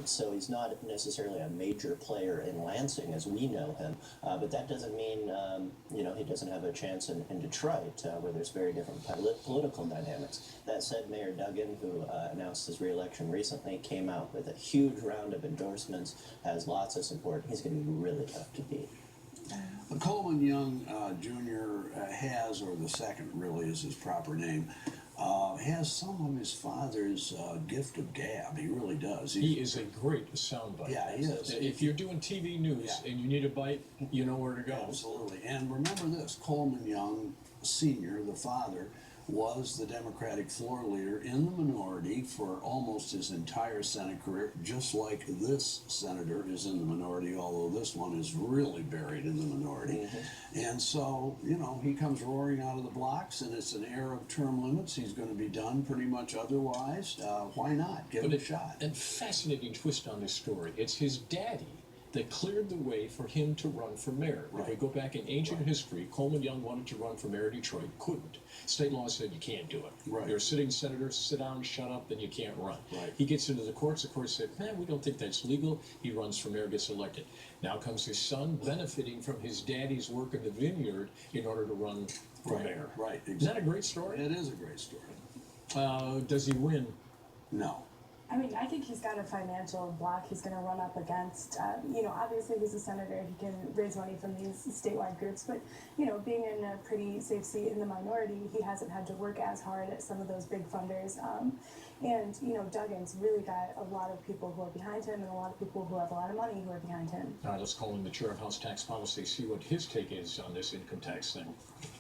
So he's not necessarily a major player in Lansing as we know him, but that doesn't mean he doesn't have a chance in Detroit, where there's very different political dynamics. That said, Mayor Duggan, who announced his reelection recently, came out with a huge round of endorsements, has lots of support. He's going to be really tough to beat. Coleman Young Jr. Has, or the second really is his proper name, has some of his father's gift of gab. He really does. He is a great soundbite. Yeah, he is. If you're doing TV news and you need a bite, you know where to go. Absolutely. And remember this, Coleman Young Sr., the father, was the Democratic floor leader in the minority for almost his entire Senate career, just like this senator is in the minority, although this one is really buried in the minority. And so, he comes roaring out of the blocks, and it's an era of term limits. He's going to be done pretty much otherwise. Why not? Give him a shot. And fascinating twist on this story. It's his daddy that cleared the way for him to run for mayor. Right. If we go back in ancient history, Coleman Young wanted to run for mayor of Detroit, couldn't. State law said you can't do it. Right. You're a sitting senator, sit down, shut up, then you can't run. Right. He gets into the courts said, man, we don't think that's legal. He runs for mayor, gets elected. Now comes his son benefiting from his daddy's work in the vineyard in order to run for mayor. Right. Exactly. Isn't that a great story? It is a great story. Does he win? No. I mean, I think he's got a financial block he's going to run up against. Obviously he's a senator. He can raise money from these statewide groups. But, being in a pretty safe seat in the minority, he hasn't had to work as hard at some of those big funders. Duggan's really got a lot of people who are behind him and a lot of people who have a lot of money who are behind him. All right, let's call him the chair of House Tax Policy, see what his take is on this income tax thing.